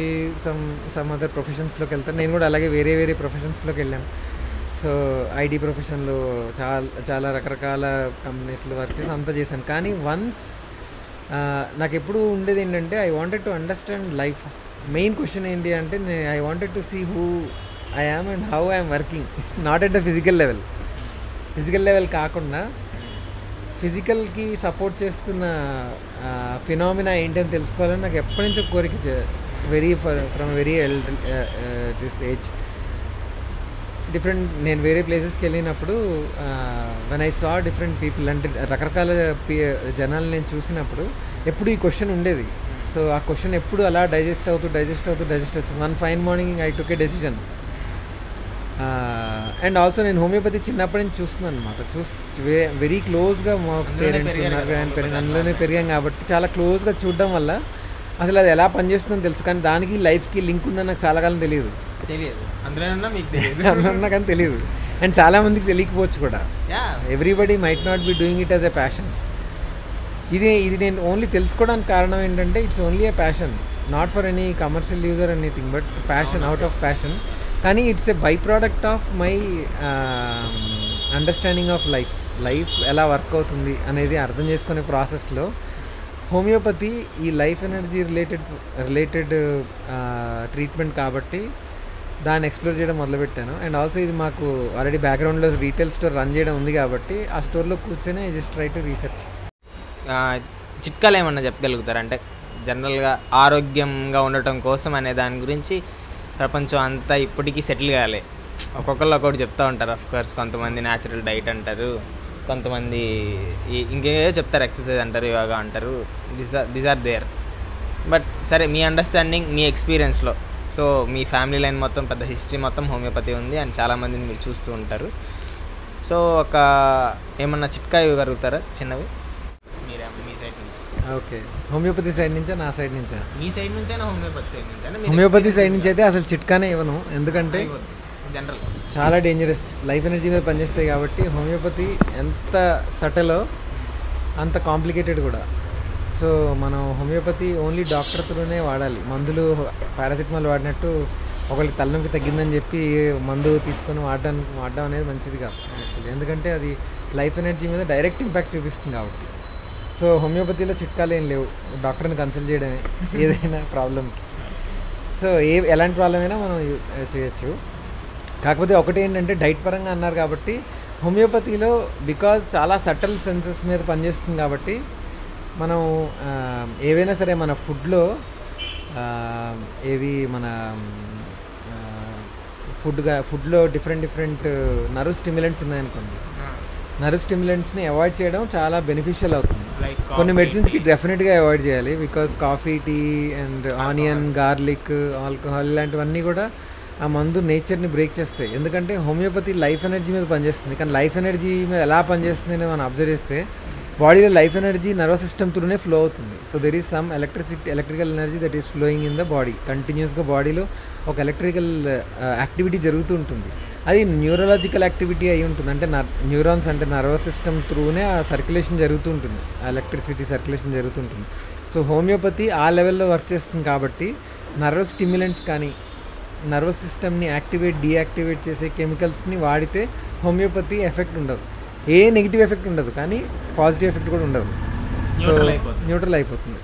సమ్ అదర్ ప్రొఫెషన్స్లోకి వెళ్తారు. నేను కూడా అలాగే వేరే ప్రొఫెషన్స్లోకి వెళ్ళాను. సో ఐటీ ప్రొఫెషన్లో చాలా రకరకాల కంపెనీస్లో వర్క్ చేసి అంతా చేశాను. కానీ వన్స్ నాకు ఎప్పుడు ఉండేది ఏంటంటే I wanted to understand life. Main question ఏంటి అంటే I wanted to see who I am and how I'm working, not at the physical level కాకుండా ఫిజికల్కి సపోర్ట్ చేస్తున్న ఫినామినా ఏంటని తెలుసుకోవాలని నాకు ఎప్పటి నుంచో కోరిక. ఫ్రమ్ వెరీ దిస్ ఏజ్ నేను వేరే ప్లేసెస్కి వెళ్ళినప్పుడు when I saw different people, అంటే రకరకాల జనాలు నేను చూసినప్పుడు ఎప్పుడు ఈ క్వశ్చన్ ఉండేది. సో ఆ క్వశ్చన్ ఎప్పుడు అలా డైజెస్ట్ అవుతుంది. One fine morning I took A decision. And also నేను హోమియోపతి చిన్నప్పటి నుంచి చూస్తున్నాను అనమాట. వెరీ క్లోజ్గా మా పేరెంట్స్ ఉన్నారు, గ్రాండ్ పేరెంట్స్ అందులోనే పెరిగాం కాబట్టి చాలా క్లోజ్గా చూడడం వల్ల అసలు అది ఎలా పనిచేస్తుందని తెలుసు. కానీ దానికి లైఫ్కి లింక్ ఉందని నాకు చాలా కాలం తెలియదు. అందులో కానీ తెలియదు. అండ్ చాలామందికి తెలియకపోవచ్చు కూడా. Everybody might not be doing it as a passion. ఇది నేను ఓన్లీ తెలుసుకోవడానికి కారణం ఏంటంటే it's only a passion, not for any commercial user anything, but passion, out of passion. కానీ it's a by product of my understanding of life ఎలా work అవుతుంది అనేది అర్థం చేసుకునే ప్రాసెస్లో హోమియోపతి ఈ లైఫ్ ఎనర్జీ రిలేటెడ్ ట్రీట్మెంట్ కాబట్టి దాన్ని ఎక్స్ప్లోర్ చేయడం మొదలుపెట్టాను. అండ్ ఆల్సో ఇది మాకు ఆల్రెడీ బ్యాక్గ్రౌండ్లో రీటైల్ స్టోర్ రన్ చేయడం ఉంది కాబట్టి ఆ స్టోర్లో కూర్చొని I just try to research. చిట్కాలు ఏమన్నా చెప్పగలుగుతారు? అంటే జనరల్గా ఆరోగ్యంగా ఉండటం కోసం అనే దాని గురించి ప్రపంచం అంతా ఇప్పటికీ సెటిల్ కాలే. ఒక్కొక్కళ్ళు ఒక్కొక్కటి చెప్తూ ఉంటారు. అఫ్కోర్స్ కొంతమంది న్యాచురల్ డైట్ అంటారు, కొంతమంది ఇంకేదో చెప్తారు, ఎక్సర్సైజ్ అంటారు, యోగా అంటారు. These are there. బట్ సరే, మీ అండర్స్టాండింగ్, మీ ఎక్స్పీరియన్స్లో, సో మీ ఫ్యామిలీ లైన్ మొత్తం పెద్ద హిస్టరీ మొత్తం హోమియోపతి ఉంది అండ్ చాలామందిని మీరు చూస్తూ ఉంటారు. సో ఏమన్నా చిట్కా ఇవ్వగలుగుతారా చిన్నవి మీ సైడ్ నుంచి? ఓకే, హోమియోపతి సైడ్ నుంచా నా సైడ్ నుంచా? మీ సైడ్ నుంచైనా హోమియోపతి సైడ్ నుంచి? హోమియోపతి సైడ్ నుంచి అయితే అసలు చిట్కానే ఇవ్వను, ఎందుకంటే జనరల్ చాలా డేంజరస్. లైఫ్ ఎనర్జీ మీద పనిచేస్తాయి కాబట్టి హోమియోపతి ఎంత సటలో అంత కాంప్లికేటెడ్ కూడా. సో మనం హోమియోపతి ఓన్లీ డాక్టర్ త్రూనే వాడాలి. మందులు పారాసిటమాల్ వాడినట్టు ఒకరికి తలనొప్పి తగ్గిందని చెప్పి మందు తీసుకొని వాడడం అనేది మంచిది కాదు యాక్చువల్లీ, ఎందుకంటే అది లైఫ్ ఎనర్జీ మీద డైరెక్ట్ ఇంపాక్ట్ చూపిస్తుంది కాబట్టి. సో హోమియోపతిలో చిట్కాలు ఏం లేవు, డాక్టర్ని కన్సల్ట్ చేయడమే ఏదైనా ప్రాబ్లమ్కి. సో ఎలాంటి ప్రాబ్లం అయినా మనం చేయొచ్చు. కాకపోతే ఒకటి ఏంటంటే డైట్ పరంగా అన్నారు కాబట్టి హోమియోపతిలో బికాజ్ చాలా సటల్ సెన్సెస్ మీద పనిచేస్తుంది కాబట్టి మనం ఏవైనా సరే మన ఫుడ్లో డిఫరెంట్ నర్వ్ స్టిమ్యులెంట్స్ ఉన్నాయనుకోండి, నర్వ్ స్టిమ్యులెంట్స్ని అవాయిడ్ చేయడం చాలా బెనిఫిషియల్ అవుతుంది. కొన్ని మెడిసిన్స్కి డెఫినెట్గా అవాయిడ్ చేయాలి, because coffee, tea and onion, garlic, alcohol ఇలాంటివన్నీ కూడా ఆ మందు నేచర్ని బ్రేక్ చేస్తాయి. ఎందుకంటే హోమియోపతి లైఫ్ ఎనర్జీ మీద పనిచేస్తుంది, కానీ లైఫ్ ఎనర్జీ మీద ఎలా పనిచేస్తుంది అని మనం అబ్జర్వ్ చేస్తే బాడీలో లైఫ్ ఎనర్జీ నర్వస్ సిస్టమ్ త్రూనే ఫ్లో అవుతుంది. So there is some electrical energy that is flowing in the body. కంటిన్యూస్గా బాడీలో ఒక ఎలక్ట్రికల్ యాక్టివిటీ జరుగుతూ ఉంటుంది. అది న్యూరలాజికల్ యాక్టివిటీ అయి ఉంటుంది, అంటే న్యూరాన్స్ అంటే నర్వస్ సిస్టమ్ త్రూనే ఆ సర్క్యులేషన్ జరుగుతూ ఉంటుంది, ఎలక్ట్రిసిటీ సర్క్యులేషన్ జరుగుతుంటుంది. సో హోమియోపతి ఆ లెవెల్లో వర్క్ చేస్తుంది కాబట్టి నర్వస్ స్టిమ్యులెంట్స్ కానీ నర్వస్ సిస్టమ్ని డీయాక్టివేట్ చేసే కెమికల్స్ని వాడితే హోమియోపతి ఎఫెక్ట్ ఉండదు, ఏ నెగిటివ్ ఎఫెక్ట్ ఉండదు, కానీ పాజిటివ్ ఎఫెక్ట్ కూడా ఉండదు. సో న్యూట్రల్ అయిపోతుంది,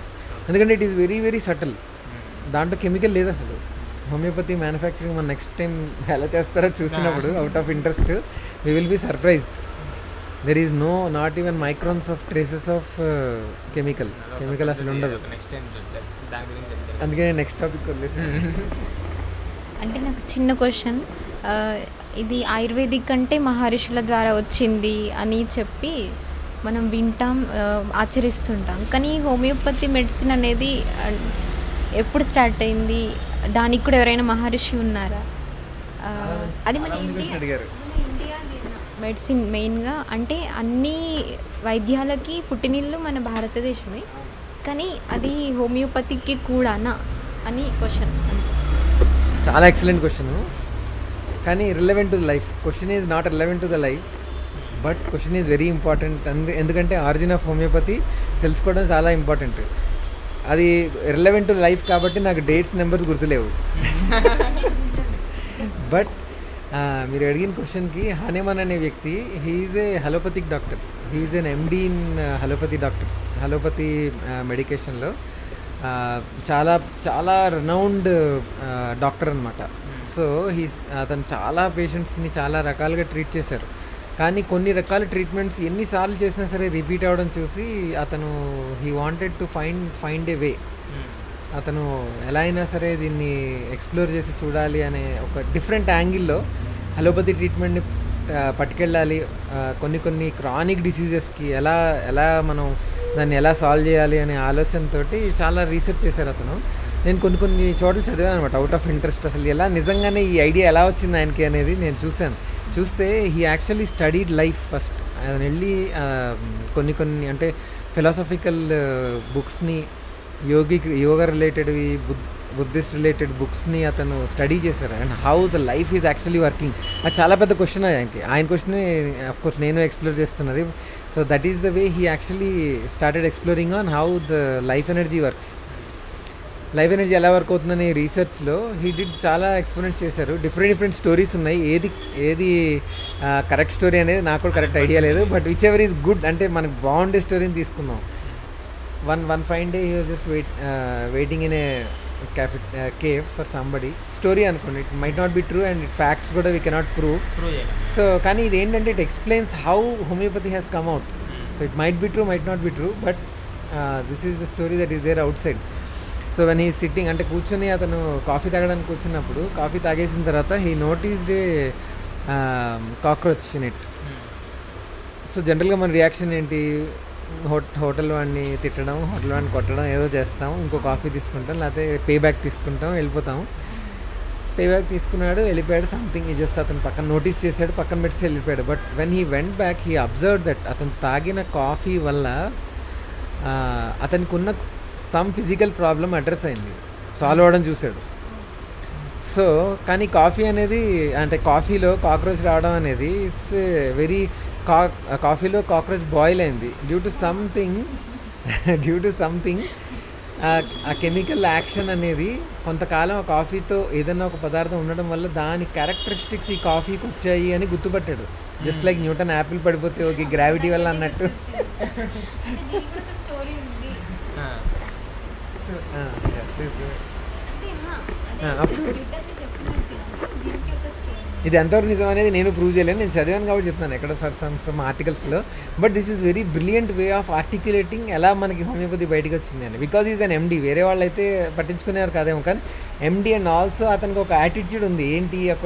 ఎందుకంటే it is very very subtle. దాంట్లో కెమికల్ లేదు అసలు. హోమియోపతి మ్యానుఫ్యాక్చరింగ్ మన నెక్స్ట్ టైం ఎలా చేస్తారో చూసినప్పుడు out of interest we will be surprised. There is not even microns of traces of chemical అసలు ఉండదు. అందుకే నేను నెక్స్ట్ టాపిక్ వదిలేసాను. అంటే నాకు చిన్న క్వశ్చన్, ఇది ఆయుర్వేదిక్ అంటే మహర్షుల ద్వారా వచ్చింది అని చెప్పి మనం వింటాం, ఆచరిస్తుంటాం. కానీ హోమియోపతి మెడిసిన్ అనేది ఎప్పుడు స్టార్ట్ అయింది? దానికి కూడా ఎవరైనా మహర్షి ఉన్నారా? అది మన ఇండియా మెడిసిన్ మెయిన్గా అంటే అన్ని వైద్యాలకి పుట్టినిల్లు మన భారతదేశమే, కానీ అది హోమియోపతికి కూడానా అని క్వశ్చన్. చాలా ఎక్సలెంట్ క్వశ్చన్, కానీ relevant to the life. Question is not relevant to the life, but question is very important. ఎందుకంటే ఆరిజిన్ ఆఫ్ హోమియోపతి తెలుసుకోవడం చాలా ఇంపార్టెంట్. అది రిలవెంట్ టు లైఫ్ కాబట్టి నాకు డేట్స్ నెంబర్స్ గుర్తులేవు. బట్ మీరు అడిగిన క్వశ్చన్కి, హానేమన్ అనే వ్యక్తి he is a allopathic doctor. He is an MD in allopathy doctor. Allopathy మెడికేషన్లో చాలా చాలా రెనౌండ్ డాక్టర్ అనమాట. సో అతను చాలా పేషెంట్స్ని చాలా రకాలుగా ట్రీట్ చేశారు. కానీ కొన్ని రకాల ట్రీట్మెంట్స్ ఎన్నిసార్లు చేసినా సరే రిపీట్ అవ్వడం చూసి అతను he wanted to find a వే. అతను ఎలా అయినా సరే దీన్ని ఎక్స్ప్లోర్ చేసి చూడాలి అనే ఒక డిఫరెంట్ యాంగిల్లో అలోపతి ట్రీట్మెంట్ని పట్టుకెళ్ళాలి. కొన్ని క్రానిక్ డిసీజెస్కి ఎలా మనం దాన్ని ఎలా సాల్వ్ చేయాలి అనే ఆలోచనతోటి చాలా రీసెర్చ్ చేశారు అతను. నేను కొన్ని చోట్ల చదివాను అనమాట, అవుట్ ఆఫ్ ఇంట్రెస్ట్. అసలు ఎలా నిజంగానే ఈ ఐడియా ఎలా వచ్చింది ఆయనకి అనేది నేను చూస్తే he actually studied life first. ఆయన వెళ్ళి కొన్ని అంటే ఫిలాసఫికల్ బుక్స్ని, యోగా రిలేటెడ్వి, బుద్ధిస్ట్ రిలేటెడ్ బుక్స్ని అతను స్టడీ చేశారు. And how the life is actually working. అది చాలా పెద్ద క్వశ్చన్ ఆయన క్వశ్చనే అఫ్కోర్స్ నేను ఎక్స్ప్లోర్ చేస్తున్నది. So that is the way he actually started exploring on how the life energy works. Life energy ఎలా వర్క్ అవుతుందని రీసెర్చ్లో హీ డిడ్ చాలా ఎక్స్పెరిమెంట్స్ చేశారు. డిఫరెంట్ స్టోరీస్ ఉన్నాయి. ఏది కరెక్ట్ స్టోరీ అనేది నాకు కూడా కరెక్ట్ ఐడియా లేదు, but which ever is good అంటే మనకు బాగుండే స్టోరీని తీసుకుందాం. One fine day he was just waiting in a cave for somebody. Story అనుకోండి, it might not be true and facts కూడా వీ కెనాట్ ప్రూవ్. సో కానీ ఇది ఏంటంటే it explains how homeopathy has come out. So it might be true, might not be true, but this is the story that is there outside. So when he sitting అంటే కూర్చొని అతను coffee తాగడానికి కూర్చున్నప్పుడు, coffee తాగేసిన తర్వాత he noticed a cockroach in it. So జనరల్గా మన reaction ఏంటి? హోటల్ వాడిని తిట్టడం, హోటల్ వాడిని కొట్టడం ఏదో చేస్తాం, ఇంకో కాఫీ తీసుకుంటాం, లేకపోతే పే బ్యాక్ తీసుకుంటాం, వెళ్ళిపోతాం. పే బ్యాక్ తీసుకున్నాడు, వెళ్ళిపోయాడు. సంథింగ్ ఈ జస్ట్ అతను పక్కన నోటీస్ చేశాడు, పక్కన పెట్టి వెళ్ళిపోయాడు. But when he went back he observe that అతను తాగిన కాఫీ వల్ల అతనికి ఉన్న సమ్ ఫిజికల్ ప్రాబ్లం అడ్రస్ అయింది, సాల్వ్ అవ్వడం చూశాడు. సో కానీ కాఫీ అనేది అంటే కాఫీలో కాక్రోచ్ రావడం అనేది ఇట్స్ వెరీ కాఫీలో కాక్రోచ్ బాయిల్ అయింది డ్యూ టు సంథింగ్ ఆ కెమికల్ యాక్షన్ అనేది కొంతకాలం ఆ కాఫీతో ఏదైనా ఒక పదార్థం ఉండడం వల్ల దాని క్యారెక్టరిస్టిక్స్ ఈ కాఫీకి వచ్చాయి అని గుర్తుపట్టాడు. జస్ట్ లైక్ న్యూటన్ యాపిల్ పడిపోతే ఓకే గ్రావిటీ వల్ల అన్నట్టు. ఇది ఎంతవరకు నిజం అనేది నేను ప్రూవ్ చేయలేను, నేను చదివాను కాబట్టి చెప్తున్నాను ఎక్కడ ఫ్రమ్ ఆర్టికల్స్లో. But this is very brilliant way of articulating ఎలా మనకి హోమియోపతి బయటకు వచ్చింది అని. బికాజ్ ఈజ్ అన్ ఎండి, వేరే వాళ్ళు అయితే పట్టించుకునేవారు కాదేమో, కానీ ఎండి అండ్ ఆల్సో అతనికి ఒక యాటిట్యూడ్ ఉంది. ఏంటి ఒక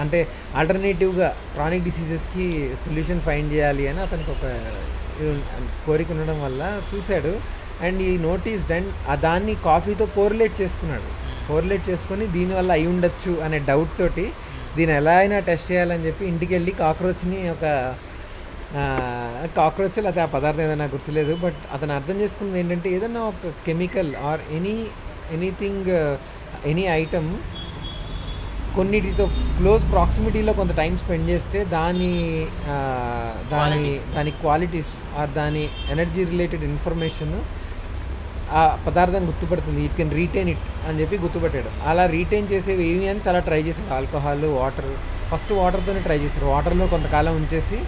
అంటే ఆల్టర్నేటివ్గా క్రానిక్ డిసీజెస్కి సొల్యూషన్ ఫైండ్ చేయాలి అని అతనికి ఒక కోరిక ఉండడం వల్ల చూశాడు. అండ్ ఈ నోటీస్డ్ అండ్ దాన్ని కాఫీతో కోరిలేట్ చేసుకొని దీనివల్ల అయి ఉండొచ్చు అనే డౌట్ తోటి దీన్ని ఎలా అయినా టెస్ట్ చేయాలని చెప్పి ఇంటికి వెళ్ళి కాక్రోచ్ని కాక్రోచ్ లేకపోతే ఆ పదార్థం ఏదైనా గుర్తులేదు, బట్ అతను అర్థం చేసుకున్నది ఏంటంటే ఏదైనా ఒక chemical or anything any item కొన్నిటితో క్లోజ్ ప్రాక్సిమిటీలో కొంత టైం స్పెండ్ చేస్తే దాని క్వాలిటీస్ ఆర్ దాని ఎనర్జీ రిలేటెడ్ ఇన్ఫర్మేషన్ ఆ పదార్థాన్ని గుర్తుపడుతుంది. ఇట్ కెన్ రీటైన్ ఇట్ అని చెప్పి గుర్తుపట్టాడు. అలా రీటైన్ చేసేవి ఏమి అని చాలా ట్రై చేశాడు. Alcohol, water. ఫస్ట్ వాటర్తోనే ట్రై చేశారు. వాటర్లో కొంతకాలం ఉంచేసి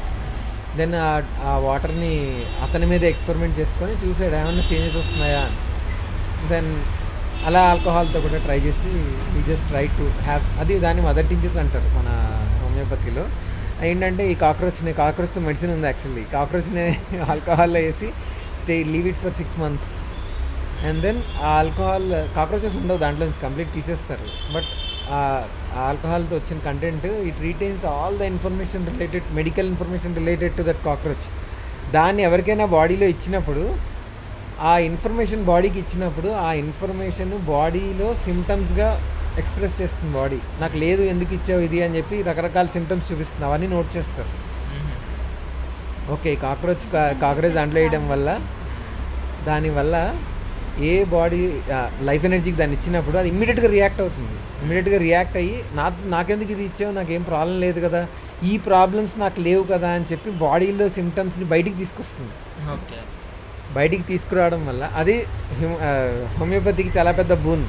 దెన్ ఆ వాటర్ని అతని మీద ఎక్స్పెరిమెంట్ చేసుకొని చూసాడు ఏమన్నా చేంజెస్ వస్తున్నాయా అని. దెన్ అలా ఆల్కహాల్తో కూడా ట్రై చేసి ఈ జస్ట్ ట్రై టు హ్యావ్ అది దాన్ని మదర్ టించెస్ అంటారు మన హోమియోపతిలో. ఏంటంటే ఈ కాక్రోచ్తో మెడిసిన్ ఉంది యాక్చువల్లీ. కాక్రోచ్ని ఆల్కహాల్లో వేసి leave it for 6 months and then ఆ ఆల్కహాల్ కాక్రోచెస్ ఉండవు దాంట్లో నుంచి కంప్లీట్ తీసేస్తారు. బట్ ఆ ఆల్కహాల్తో వచ్చిన content it retains all the information related medical information related to that cockroach. దాన్ని ఎవరికైనా బాడీలో ఇచ్చినప్పుడు ఆ ఇన్ఫర్మేషన్ బాడీకి ఇచ్చినప్పుడు ఆ ఇన్ఫర్మేషన్ బాడీలో సిమ్టమ్స్గా ఎక్స్ప్రెస్ చేస్తుంది బాడీ. నాకు లేదు ఎందుకు ఇచ్చావు ఇది అని చెప్పి రకరకాల సిమ్టమ్స్ చూపిస్తుంది, అవన్నీ నోట్ చేస్తారు. ఓకే, కాక్రోచ్ దాంట్లో వేయడం వల్ల దానివల్ల ఏ బాడీ లైఫ్ ఎనర్జీకి దాన్ని ఇచ్చినప్పుడు అది ఇమ్మీడియట్గా రియాక్ట్ అవుతుంది. ఇమ్మీడియట్గా రియాక్ట్ అయ్యి నాకెందుకు ఇది ఇచ్చావు, నాకేం ప్రాబ్లం లేదు కదా, ఈ ప్రాబ్లమ్స్ నాకు లేవు కదా అని చెప్పి బాడీలో సిమ్టమ్స్ని బయటికి తీసుకొస్తుంది. ఓకే, బయటికి తీసుకురావడం వల్ల అది హోమియోపతికి చాలా పెద్ద boon.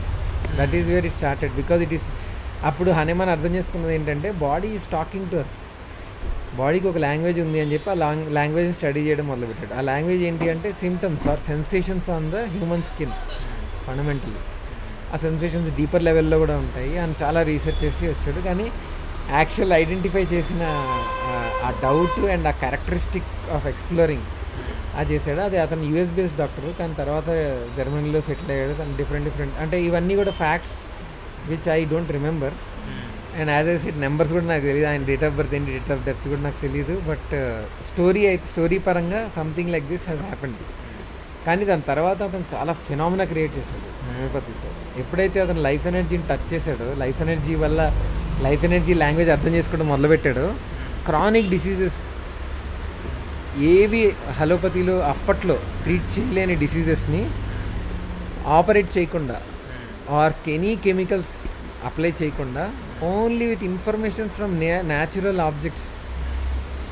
That is where it started. Because it is అప్పుడు హనుమాన్ అర్థం చేసుకున్నది ఏంటంటే body is talking to us. బాడీకి ఒక లాంగ్వేజ్ ఉంది అని చెప్పి ఆ లాంగ్వేజ్ని స్టడీ చేయడం మొదలుపెట్టాడు. ఆ లాంగ్వేజ్ ఏంటి అంటే symptoms or sensations on the human skin. Fundamentally ఆ సెన్సేషన్స్ డీపర్ లెవెల్లో కూడా ఉంటాయి అని చాలా రీసెర్చ్ చేసి వచ్చాడు. కానీ యాక్చువల్ ఐడెంటిఫై చేసిన ఆ డౌట్ అండ్ ఆ క్యారెక్టరిస్టిక్ ఆఫ్ ఎక్స్ప్లోరింగ్ అది చేశాడు. అది అతను యూఎస్ బేస్డ్ డాక్టర్, కానీ తర్వాత జర్మనీలో సెటిల్ అయ్యాడు. తను డిఫరెంట్ అంటే ఇవన్నీ కూడా facts which I don't remember. And as I said numbers కూడా నాకు తెలియదు, ఆయన డేట్ ఆఫ్ బర్త్ ఏంటి, డేట్ ఆఫ్ డెత్ కూడా నాకు తెలియదు. బట్ స్టోరీ పరంగా something like this has happened. కానీ దాని తర్వాత అతను చాలా ఫినామినా క్రియేట్ చేశాడు హోమియోపతితో. ఎప్పుడైతే అతను లైఫ్ ఎనర్జీని టచ్ చేశాడో, లైఫ్ ఎనర్జీ వల్ల లైఫ్ ఎనర్జీ లాంగ్వేజ్ అర్థం చేసుకోవడం మొదలుపెట్టాడో, క్రానిక్ డిసీజెస్ ఏవి అలోపతిలో అప్పట్లో ట్రీట్ చేయలేని డిసీజెస్ని ఆపరేట్ చేయకుండా ఆర్ ఎనీ కెమికల్స్ అప్లై చేయకుండా only with information from natural objects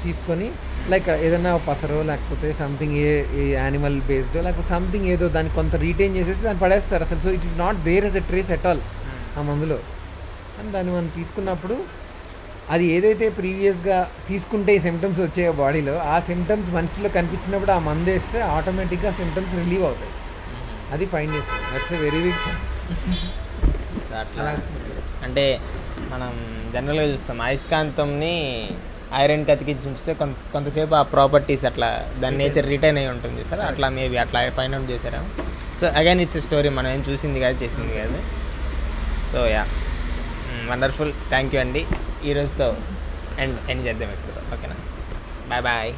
తీసుకొని, లైక్ ఏదైనా పసరో లేకపోతే సంథింగ్ ఏ యానిమల్ బేస్డో లేకపోతే సంథింగ్ ఏదో దాన్ని కొంత రీటైన్ చేసేసి దాన్ని పడేస్తారు అసలు. So it is not there as a trace at all ఆ మందులో. అని దాన్ని మనం తీసుకున్నప్పుడు అది ఏదైతే ప్రీవియస్గా తీసుకుంటే ఈ సిమ్టమ్స్ వచ్చాయో బాడీలో, ఆ సిమ్టమ్స్ మనిషిలో కనిపించినప్పుడు ఆ మందు వేస్తే ఆటోమేటిక్గా సిమ్టమ్స్ రిలీవ్ అవుతాయి. అది ఫైండ్ చేస్తాం. That's a very big. అట్లా అంటే మనం జనరల్గా చూస్తాం అయస్కాంతంని ఐరన్ కతికించి ఉంచితే కొంతసేపు ఆ ప్రాపర్టీస్ అట్లా దాని నేచర్ రిటైన్ అయి ఉంటుంది సార్. అట్లా మేబీ అట్లా ఫైండ్ అవుట్ చేశారా? సో అగైన్ ఇట్స్ స్టోరీ, మనం ఏం చూసింది కాదు చేసింది కాదు. So yeah, wonderful. Thank you అండి. ఈ రోజుతో ఎండ్ చేద్దాం ఇప్పుడు. ఓకేనా, బాయ్ బాయ్.